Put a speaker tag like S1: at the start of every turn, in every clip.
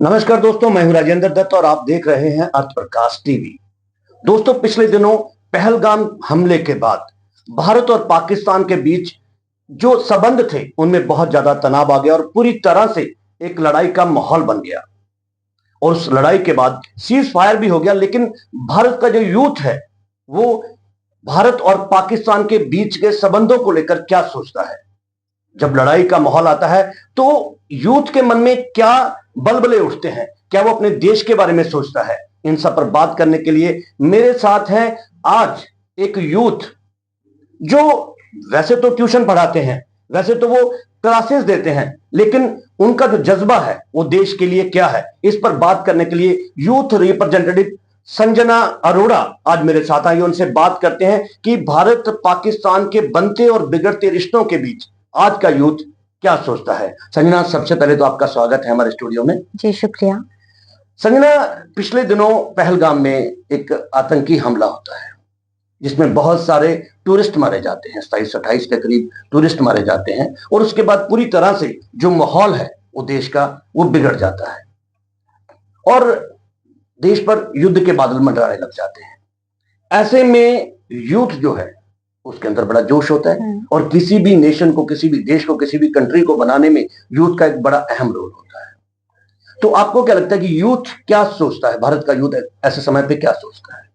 S1: नमस्कार दोस्तों, मैं हूं राजेंद्र दत्त और आप देख रहे हैं अर्थ प्रकाश टीवी। दोस्तों, पिछले दिनों पहलगाम हमले के बाद भारत और पाकिस्तान के बीच जो संबंध थे उनमें बहुत ज्यादा तनाव आ गया और पूरी तरह से एक लड़ाई का माहौल बन गया। और उस लड़ाई के बाद सीज फायर भी हो गया, लेकिन भारत का जो यूथ है वो भारत और पाकिस्तान के बीच के संबंधों को लेकर क्या सोचता है। जब लड़ाई का माहौल आता है तो यूथ के मन में क्या बलबले उठते हैं, क्या वो अपने देश के बारे में सोचता है। इन सब पर बात करने के लिए मेरे साथ है आज एक यूथ जो वैसे तो ट्यूशन पढ़ाते हैं, वैसे तो वो क्लासेस देते हैं, लेकिन उनका जो जज्बा है वो देश के लिए क्या है, इस पर बात करने के लिए यूथ रिप्रेजेंटेटिव संजना अरोड़ा आज मेरे साथ आई। उनसे बात करते हैं कि भारत पाकिस्तान के बनते और बिगड़ते रिश्तों के बीच आज का यूथ क्या सोचता है। संजना, सबसे पहले तो आपका स्वागत है हमारे स्टूडियो में।
S2: जी शुक्रिया।
S1: संजना, पिछले दिनों पहलगाम में एक आतंकी हमला होता है जिसमें बहुत सारे टूरिस्ट मारे जाते हैं, 27-28 के करीब टूरिस्ट मारे जाते हैं, और उसके बाद पूरी तरह से जो माहौल है वो देश का वो बिगड़ जाता है और देश पर युद्ध के बादल मंडराने लग जाते हैं। ऐसे में यूथ जो है उसके अंदर बड़ा जोश होता है और किसी भी नेशन को, किसी भी देश को, किसी भी कंट्री को बनाने में यूथ का एक बड़ा अहम रोल होता है। तो आपको क्या लगता है कि यूथ क्या सोचता है, भारत का यूथ ऐसे समय पे क्या सोचता है?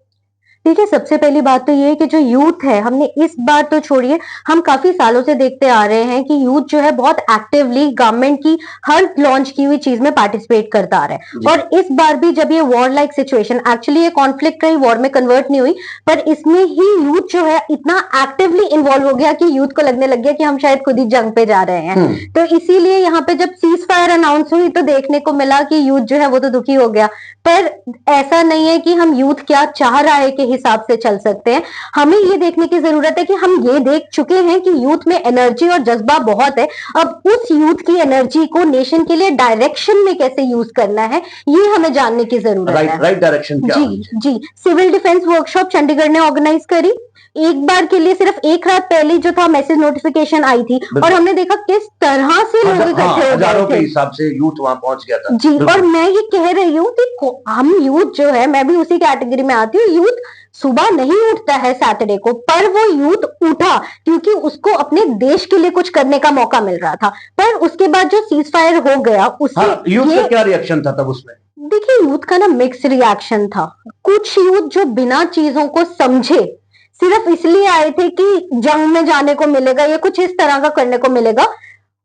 S2: देखिए, सबसे पहली बात तो ये है कि जो यूथ है, हमने इस बार तो छोड़िए, हम काफी सालों से देखते आ रहे हैं कि यूथ जो है बहुत एक्टिवली गवर्नमेंट की हर लॉन्च की हुई चीज में पार्टिसिपेट करता आ रहा है। और इस बार भी जब ये वॉर लाइक सिचुएशन, एक्चुअली ये कॉन्फ्लिक्ट रही, वॉर में कन्वर्ट नहीं हुई, पर इसमें ही यूथ जो है इतना एक्टिवली इन्वॉल्व हो गया कि यूथ को लगने लग गया कि हम शायद खुद ही जंग पे जा रहे हैं। तो इसीलिए यहाँ पे जब सीज फायर अनाउंस हुई तो देखने को मिला कि यूथ जो है वो तो दुखी हो गया। पर ऐसा नहीं है कि हम यूथ क्या चाह रहा है के हिसाब से चल सकते हैं। हमें ये देखने की जरूरत है कि हम ये देख चुके हैं कि यूथ में एनर्जी और जज्बा बहुत है। अब उस यूथ की एनर्जी को नेशन के लिए डायरेक्शन में कैसे यूज करना है, ये हमें जानने की जरूरत है।
S1: राइट डायरेक्शन क्या?
S2: जी, सिविल डिफेंस वर्कशॉप चंडीगढ़ ने ऑर्गेनाइज करी। एक बार के लिए सिर्फ एक रात पहले जो था मैसेज नोटिफिकेशन आई थी और हमने देखा किस तरह से लोग इकट्ठे हो गए थे।
S1: हजारों के हिसाब से यूथ वहां पहुंच गया था।
S2: जी, और मैं ये कह रही हूँ कि हम यूथ जो है, मैं भी उसी कैटेगरी में आती हूँ। यूथ सुबह नहीं उठता है सैटरडे को, पर वो यूथ उठा क्योंकि उसको अपने देश के लिए कुछ करने का मौका मिल रहा था। पर उसके बाद जो सीज फायर हो गया उससे
S1: यूथ का क्या रिएक्शन था तब उसमें?
S2: देखिए, यूथ का ना मिक्स रिएक्शन था। कुछ यूथ जो बिना चीजों को समझे सिर्फ इसलिए आए थे कि जंग में जाने को मिलेगा या कुछ इस तरह का करने को मिलेगा,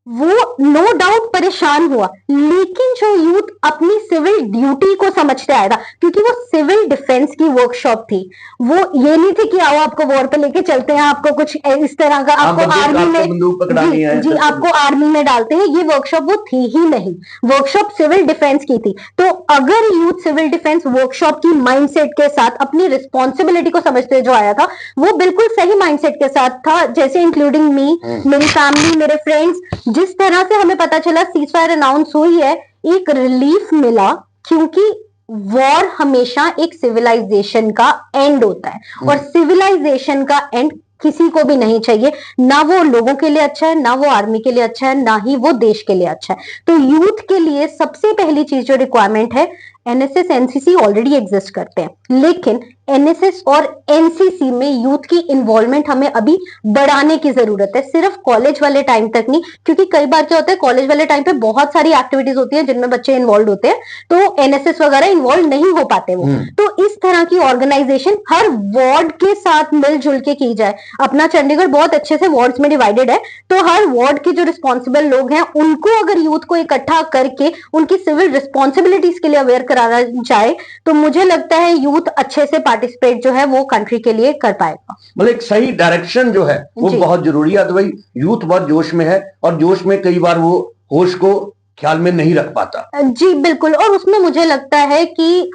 S2: वो नो डाउट परेशान हुआ। लेकिन जो यूथ अपनी सिविल ड्यूटी को समझते आया था, क्योंकि वो सिविल डिफेंस की वर्कशॉप थी, वो ये नहीं थी कि आओ आपको वॉर पे लेके चलते हैं, आपको कुछ इस तरह का आपको आर्मी में जी आपको आर्मी में डालते हैं, ये वर्कशॉप वो थी ही नहीं। वर्कशॉप सिविल डिफेंस की थी। तो अगर यूथ सिविल डिफेंस वर्कशॉप की माइंडसेट के साथ अपनी रिस्पॉन्सिबिलिटी को समझते जो आया था, वो बिल्कुल सही माइंडसेट के साथ था। जैसे इंक्लूडिंग मी, मेरी फैमिली, मेरे फ्रेंड्स, जिस तरह से हमें पता चला सीज फायर अनाउंस हुई है, एक रिलीफ मिला, क्योंकि वॉर हमेशा एक सिविलाइजेशन का एंड होता है और सिविलाइजेशन का एंड किसी को भी नहीं चाहिए। ना वो लोगों के लिए अच्छा है, ना वो आर्मी के लिए अच्छा है, ना ही वो देश के लिए अच्छा है। तो यूथ के लिए सबसे पहली चीज जो रिक्वायरमेंट है, एनएसएस एनसीसी ऑलरेडी एग्जिस्ट करते हैं, लेकिन एनएसएस और एनसीसी में यूथ की इन्वॉल्वमेंट हमें अभी बढ़ाने की जरूरत है। सिर्फ कॉलेज वाले टाइम तक नहीं, क्योंकि कई बार क्या होता है, कॉलेज वाले टाइम पे बहुत सारी एक्टिविटीज होती है जिनमें बच्चे इन्वॉल्व होते हैं, तो एनएसएस वगैरह इन्वॉल्व नहीं हो पाते वो। तो इस तरह की ऑर्गेनाइजेशन हर वार्ड के साथ मिलजुल के की जाए। अपना चंडीगढ़ बहुत अच्छे से वार्ड्स में डिवाइडेड है, तो हर वार्ड के जो रिस्पॉन्सिबल लोग हैं उनको अगर यूथ को इकट्ठा करके उनकी सिविल रिस्पॉन्सिबिलिटीज के लिए अवेयर कराना जाए, तो मुझे लगता है यूथ अच्छे से पार्टिसिपेट जो है वो कंट्री के लिए कर पाएगा।
S1: मतलब एक सही डायरेक्शन जो है वो बहुत जरूरी है। तो भाई यूथ बहुत जोश में है और जोश में कई बार वो होश को ख्याल में नहीं रख पाता।
S2: जी बिल्कुल। और उसमें मुझे लगता है कि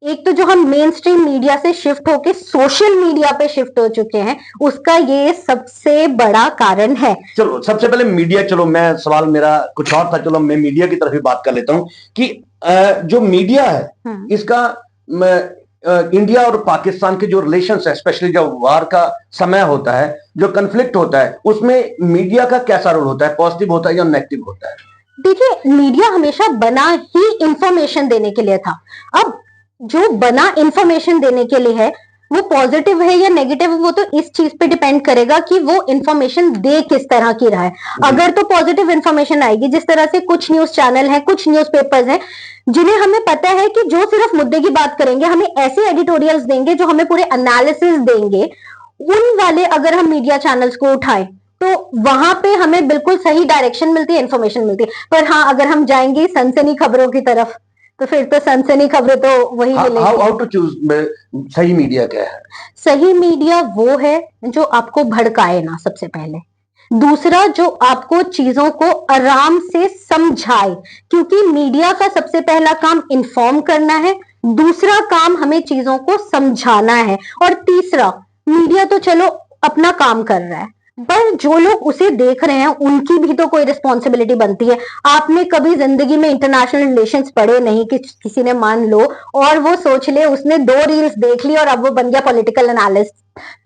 S2: एक तो जो हम मेन स्ट्रीम मीडिया से शिफ्ट होके सोशल मीडिया पे शिफ्ट हो चुके हैं, उसका ये सबसे बड़ा कारण है।
S1: चलो सबसे पहले मीडिया, चलो मैं सवाल मेरा कुछ और था, चलो मैं मीडिया की तरफ ही बात कर लेता हूं कि जो मीडिया है इसका इंडिया और पाकिस्तान के जो रिलेशंस है, स्पेशली जब वार का समय होता है, जो कन्फ्लिक्ट होता है, उसमें मीडिया का कैसा रोल होता है? पॉजिटिव होता है या नेगेटिव होता है?
S2: देखिए, मीडिया हमेशा बना ही इंफॉर्मेशन देने के लिए था। अब जो बना इंफॉर्मेशन देने के लिए है, वो पॉजिटिव है या नेगेटिव है, वो तो इस चीज पे डिपेंड करेगा कि वो इंफॉर्मेशन दे किस तरह की रहा है। अगर तो पॉजिटिव इंफॉर्मेशन आएगी, जिस तरह से कुछ न्यूज चैनल है, कुछ न्यूज़पेपर्स हैं, जिन्हें हमें पता है कि जो सिर्फ मुद्दे की बात करेंगे, हमें ऐसे एडिटोरियल्स देंगे जो हमें पूरे एनालिसिस देंगे, उन वाले अगर हम मीडिया चैनल्स को उठाएं तो वहां पे हमें बिल्कुल सही डायरेक्शन मिलती है, इंफॉर्मेशन मिलती है। पर हाँ, अगर हम जाएंगे सनसनी खबरों की तरफ, तो फिर तो सनसनी खबरें तो वही मिलेगी।
S1: हाउ टू चूज सही मीडिया क्या है?
S2: सही मीडिया वो है जो आपको भड़काए ना, सबसे पहले। दूसरा, जो आपको चीजों को आराम से समझाए, क्योंकि मीडिया का सबसे पहला काम इन्फॉर्म करना है, दूसरा काम हमें चीजों को समझाना है, और तीसरा, मीडिया तो चलो अपना काम कर रहा है, पर जो लोग उसे देख रहे हैं उनकी भी तो कोई रिस्पॉन्सिबिलिटी बनती है। आपने कभी जिंदगी में इंटरनेशनल रिलेशंस पढ़े नहीं कि किसी ने मान लो और वो सोच ले उसने 2 रील्स देख ली और अब वो बन गया पॉलिटिकल एनालिस्ट,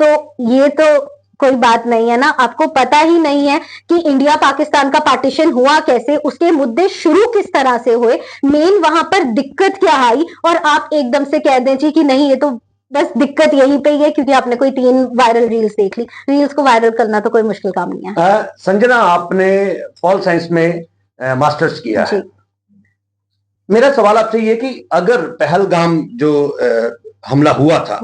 S2: तो ये तो कोई बात नहीं है ना। आपको पता ही नहीं है कि इंडिया पाकिस्तान का पार्टीशन हुआ कैसे, उसके मुद्दे शुरू किस तरह से हुए, मेन वहां पर दिक्कत क्या आई, और आप एकदम से कह दें जी कि नहीं ये तो बस दिक्कत यहीं पे ही है क्योंकि आपने कोई 3 वायरल रील्स देख ली। रील्स को वायरल करना तो कोई मुश्किल काम नहीं है।
S1: संजना, आपने पॉल साइंस में मास्टर्स किया है। मेरा सवाल आपसे ये कि अगर पहलगाम जो हमला हुआ था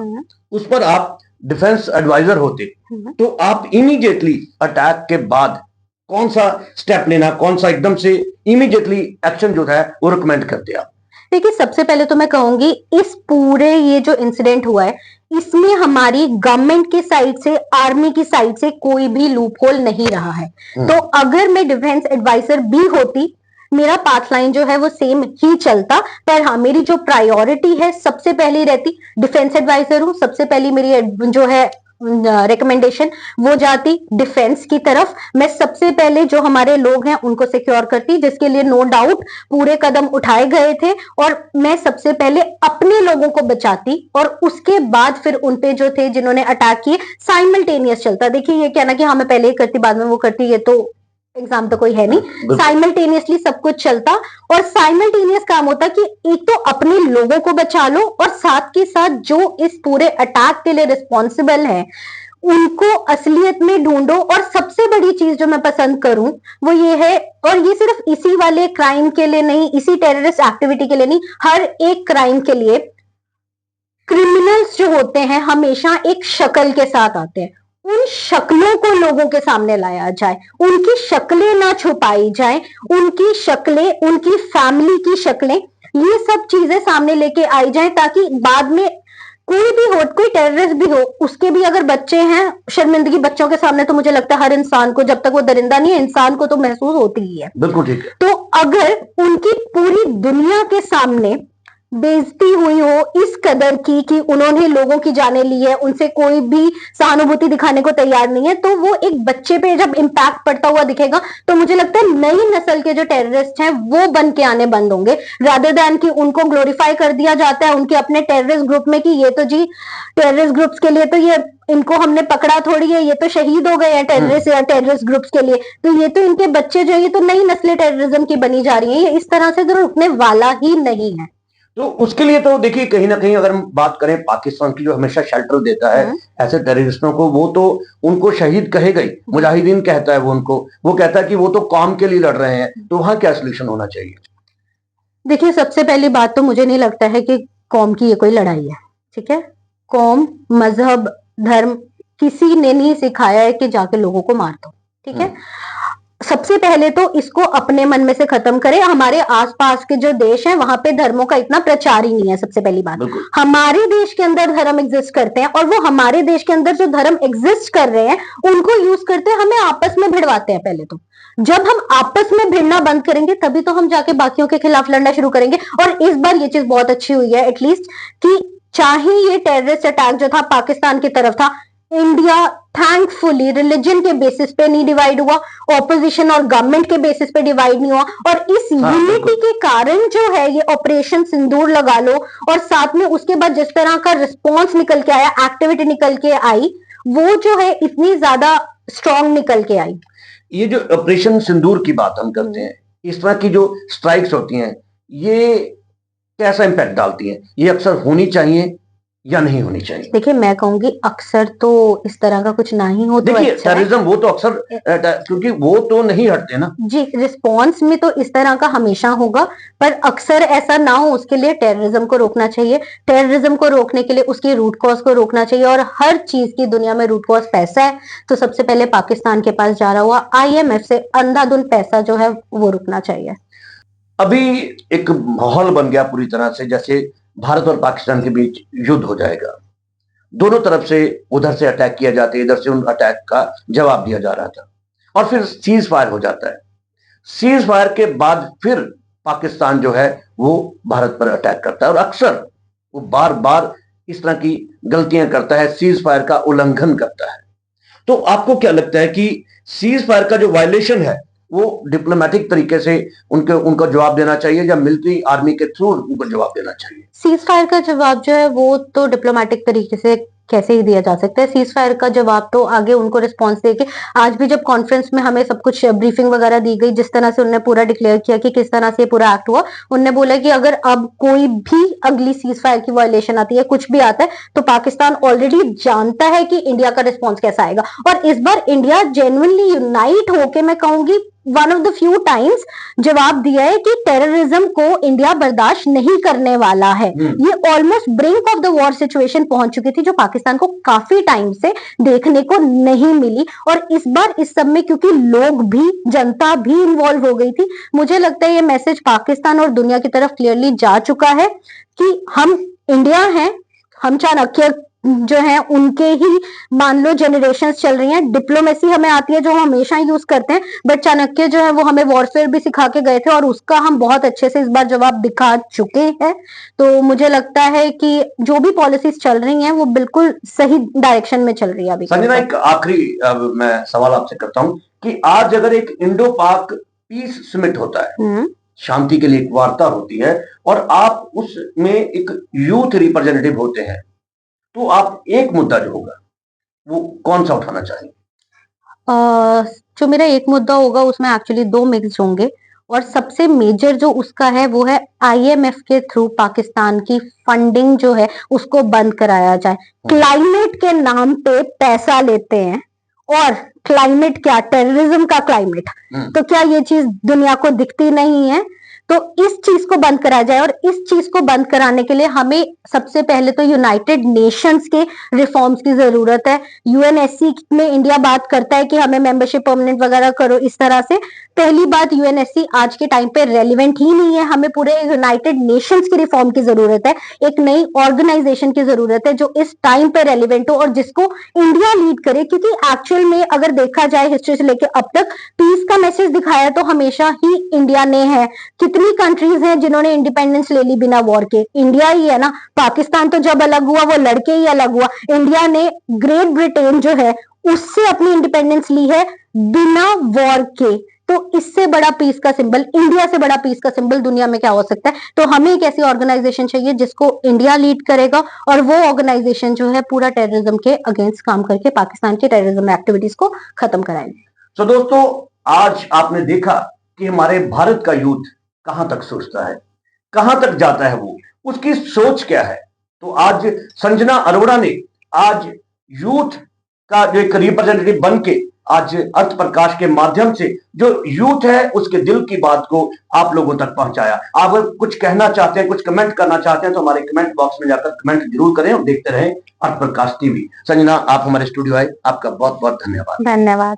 S1: उस पर आप डिफेंस एडवाइजर होते तो आप इमीडिएटली अटैक के बाद कौन सा स्टेप लेना, कौन सा एकदम से इमीडिएटली एक्शन जो था वो रिकमेंड करते आप?
S2: देखिए, सबसे पहले तो मैं कहूंगी इस पूरे ये जो इंसिडेंट हुआ है इसमें हमारी गवर्नमेंट की साइड से, आर्मी की साइड से कोई भी लूप होल नहीं रहा है। तो अगर मैं डिफेंस एडवाइजर भी होती, मेरा पाथ लाइन जो है वो सेम ही चलता, पर हाँ, मेरी जो प्रायोरिटी है सबसे पहली रहती, डिफेंस एडवाइजर हूं, सबसे पहली मेरी जो है रिकमेंडेशन वो जाती डिफेंस की तरफ। मैं सबसे पहले जो हमारे लोग हैं उनको सिक्योर करती, जिसके लिए नो डाउट पूरे कदम उठाए गए थे, और मैं सबसे पहले अपने लोगों को बचाती और उसके बाद फिर उनपे जो थे जिन्होंने अटैक किए साइमल्टेनियस चलता। देखिए, ये कहना कि हाँ मैं पहले ही करती बाद में वो करती, ये तो एग्जाम तो कोई है नहीं। साइमल्टेनियसली सब कुछ चलता, और साइमल्टेनियस काम होता कि एक तो अपने लोगों को बचा लो और साथ के साथ जो इस पूरे अटैक के लिए रिस्पॉन्सिबल है उनको असलियत में ढूंढो। और सबसे बड़ी चीज जो मैं पसंद करूं वो ये है, और ये सिर्फ इसी वाले क्राइम के लिए नहीं, इसी टेररिस्ट एक्टिविटी के लिए नहीं, हर एक क्राइम के लिए क्रिमिनल्स जो होते हैं हमेशा एक शक्ल के साथ आते हैं। उन शक्लों को लोगों के सामने लाया जाए, उनकी शक्लें ना छुपाई जाए, उनकी शक्लें, उनकी फैमिली की शक्लें, ये सब चीजें सामने लेके आई जाए, ताकि बाद में कोई भी हो, कोई टेररिस्ट भी हो, उसके भी अगर बच्चे हैं, शर्मिंदगी बच्चों के सामने तो मुझे लगता है हर इंसान को, जब तक वो दरिंदा नहीं है, इंसान को तो महसूस होती ही है।
S1: बिल्कुल ठीक है।
S2: तो अगर उनकी पूरी दुनिया के सामने बेइज्जती हुई हो इस कदर की कि उन्होंने लोगों की जानें ली है, उनसे कोई भी सहानुभूति दिखाने को तैयार नहीं है, तो वो एक बच्चे पे जब इम्पैक्ट पड़ता हुआ दिखेगा तो मुझे लगता है नई नस्ल के जो टेररिस्ट हैं वो बन के आने बंद होंगे, रादर दैन कि उनको ग्लोरीफाई कर दिया जाता है उनके अपने टेररिस्ट ग्रुप में कि ये तो जी टेररिस्ट ग्रुप्स के लिए तो ये इनको हमने पकड़ा थोड़ी है, ये तो शहीद हो गए हैं टेररिस्ट या टेररिस्ट ग्रुप्स के लिए, तो ये तो इनके बच्चे जो ये तो नई नस्लें टेररिज्म की बनी जा रही हैं, ये इस तरह से तो रुकने वाला ही नहीं है।
S1: तो उसके लिए तो देखिए, कहीं ना कहीं अगर हम बात करें पाकिस्तान की, जो हमेशा शेल्टर देता है ऐसे टेररिस्टों को, वो तो उनको शहीद कहेगा ही, मुजाहिदीन कहता है वो उनको, वो कहता है कि वो तो कौम के लिए लड़ रहे हैं, तो वहां क्या सोल्यूशन होना चाहिए?
S2: देखिए, सबसे पहली बात तो मुझे नहीं लगता है कि कौम की ये कोई लड़ाई है, ठीक है। कौम, मजहब, धर्म किसी ने नहीं सिखाया है कि जाके लोगों को मार दो, ठीक है। सबसे पहले तो इसको अपने मन में से खत्म करें। हमारे आसपास के जो देश हैं वहां पे धर्मों का इतना प्रचार ही नहीं है, सबसे पहली बात। हमारे देश के अंदर धर्म एग्जिस्ट करते हैं, और वो हमारे देश के अंदर जो धर्म एग्जिस्ट कर रहे हैं उनको यूज करते हैं, हमें आपस में भिड़वाते हैं। पहले तो जब हम आपस में भिड़ना बंद करेंगे तभी तो हम जाके बाकियों के खिलाफ लड़ना शुरू करेंगे। और इस बार ये चीज बहुत अच्छी हुई है एटलीस्ट कि चाहे ये टेररिस्ट अटैक जो था पाकिस्तान की तरफ था, इंडिया थैंकफुली रिलीजन के बेसिस पे नहीं डिवाइड हुआ, ऑपोजिशन और गवर्नमेंट के बेसिस पे डिवाइड नहीं हुआ, और इस यूनिटी के कारण जो है ये ऑपरेशन सिंदूर लगा लो, और साथ में उसके बाद जिस तरह का रिस्पॉन्स निकल के आया, एक्टिविटी निकल के आई, वो जो है इतनी ज्यादा स्ट्रॉन्ग निकल के आई।
S1: ये जो ऑपरेशन सिंदूर की बात हम करते हैं, इस तरह की जो स्ट्राइक्स होती हैं ये कैसा इम्पैक्ट डालती हैं? ये अक्सर होनी चाहिए या नहीं होनी चाहिए?
S2: देखिए, मैं कहूंगी अक्सर तो इस तरह का कुछ ना ही हो तो
S1: देखिए
S2: अच्छा है।
S1: टेररिज्म वो तो अक्सर क्योंकि वो तो नहीं हटते ना।
S2: जी, रिस्पॉन्स में तो इस तरह का हमेशा होगा, पर अक्सर ऐसा ना हो उसके लिए टेररिज्म को रोकना चाहिए। टेररिज्म को रोकने के लिए उसकी रूट कॉज को रोकना चाहिए, और हर चीज की दुनिया में रूट कॉज पैसा है, तो सबसे पहले पाकिस्तान के पास जा रहा हुआ IMF से अंधाधुंध पैसा जो है वो रुकना चाहिए।
S1: अभी एक माहौल बन गया पूरी तरह से, जैसे भारत और पाकिस्तान के बीच युद्ध हो जाएगा। दोनों तरफ से उधर से अटैक किया जाता है, इधर से उन अटैक का जवाब दिया जा रहा था, और फिर सीज फायर हो जाता है। सीज फायर के बाद फिर पाकिस्तान जो है वो भारत पर अटैक करता है, और अक्सर वो बार बार इस तरह की गलतियां करता है, सीज फायर का उल्लंघन करता है। तो आपको क्या लगता है कि सीज फायर का जो वायलेशन है वो डिप्लोमेटिक तरीके से उनको जवाब देना चाहिए, या मिलिट्री आर्मी के थ्रू उनको जवाब देना चाहिए?
S2: सीज फायर का जवाब जो है वो तो डिप्लोमेटिक तरीके से कैसे ही दिया जा सकता है। सीज फायर का जवाब तो आगे उनको रिस्पॉन्स देके, आज भी जब कॉन्फ्रेंस में हमें सब कुछ ब्रीफिंग वगैरह दी गई, जिस तरह से उन्होंने पूरा डिक्लेयर किया कि किस तरह से ये पूरा एक्ट हुआ, उन्होंने बोला कि अगर अब कोई भी अगली सीज फायर की वायलेशन आती है, कुछ भी आता है, तो पाकिस्तान ऑलरेडी जानता है कि इंडिया का रिस्पॉन्स कैसा आएगा। और इस बार इंडिया जेन्युइनली यूनाइट होके, मैं कहूंगी one of the few times जवाब दिया है कि टेररिज्म को इंडिया बर्दाश्त नहीं करने वाला है। ये almost brink of the war situation पहुंच चुकी थी, जो पाकिस्तान को काफी टाइम से देखने को नहीं मिली। और इस बार इस सब में क्योंकि लोग भी, जनता भी इन्वॉल्व हो गई थी, मुझे लगता है ये मैसेज पाकिस्तान और दुनिया की तरफ क्लियरली जा चुका है कि हम इंडिया हैं, हम चाणक्य जो है उनके ही मान लो जनरेशंस चल रही हैं। डिप्लोमेसी हमें आती है जो हम हमेशा यूज करते हैं, बट चाणक्य जो है वो हमें वॉरफेयर भी सिखा के गए थे, और उसका हम बहुत अच्छे से इस बार जवाब दिखा चुके हैं। तो मुझे लगता है कि जो भी पॉलिसीज चल रही हैं वो बिल्कुल सही डायरेक्शन में चल रही है। अभी
S1: संजना, एक आखिरी मैं सवाल आपसे करता हूं कि आज अगर एक इंडो पाक पीस समिट होता है, शांति के लिए एक वार्ता होती है, और आप उसमें एक यूथ रिप्रेजेंटेटिव होते हैं, तो आप एक मुद्दा जो होगा वो कौन सा उठाना चाहेंगे?
S2: जो मेरा एक मुद्दा होगा उसमें एक्चुअली दो मिक्स होंगे, और सबसे मेजर जो उसका है वो है IMF के थ्रू पाकिस्तान की फंडिंग जो है उसको बंद कराया जाए। क्लाइमेट के नाम पे पैसा लेते हैं, और क्लाइमेट क्या, टेररिज्म का क्लाइमेट, तो क्या ये चीज दुनिया को दिखती नहीं है? तो इस चीज को बंद कराया जाए, और इस चीज को बंद कराने के लिए हमें सबसे पहले तो यूनाइटेड नेशंस के रिफॉर्म्स की जरूरत है। UNSC में इंडिया बात करता है कि हमें मेंबरशिप परमानेंट वगैरह करो, इस तरह से। पहली बात, UNSC आज के टाइम पे रेलिवेंट ही नहीं है, हमें पूरे यूनाइटेड नेशंस की रिफॉर्म की जरूरत है। एक नई ऑर्गेनाइजेशन की जरूरत है जो इस टाइम पे रेलिवेंट हो और जिसको इंडिया लीड करे, क्योंकि एक्चुअल में अगर देखा जाए हिस्ट्री से लेकर अब तक पीस का मैसेज दिखाया तो हमेशा ही इंडिया ने है। कितनी कंट्रीज हैं जिन्होंने इंडिपेंडेंस ले ली बिना वॉर के? इंडिया ही है ना। पाकिस्तान तो जब अलग हुआ वो लड़के ही अलग हुआ। इंडिया ने ग्रेट ब्रिटेन जो है उससे अपनी इंडिपेंडेंस ली है बिना वॉर के। तो इससे बड़ा पीस का सिंबल, इंडिया से बड़ा पीस का सिंबल दुनिया में क्या हो सकता है? तो हमें एक ऐसी ऑर्गेनाइजेशन चाहिए जिसको इंडिया लीड करेगा, और वो ऑर्गेनाइजेशन जो है पूरा टेररिज्म के अगेंस्ट काम करके पाकिस्तान की टेररिज्म एक्टिविटीज को खत्म कराएगी।
S1: तो दोस्तों, आज आपने देखा कि हमारे भारत का यूथ कहां तक सोचता है, कहां तक जाता है, वो उसकी सोच क्या है। तो आज संजना अरोड़ा ने आज यूथ का जो एक रिप्रेजेंटेटिव बन के आज अर्थ प्रकाश के माध्यम से जो यूथ है उसके दिल की बात को आप लोगों तक पहुंचाया। आप अगर कुछ कहना चाहते हैं, कुछ कमेंट करना चाहते हैं, तो हमारे कमेंट बॉक्स में जाकर कमेंट जरूर करें और देखते रहें अर्थ प्रकाश TV। संजना, आप हमारे स्टूडियो आए, आपका बहुत बहुत धन्यवाद।
S2: धन्यवाद।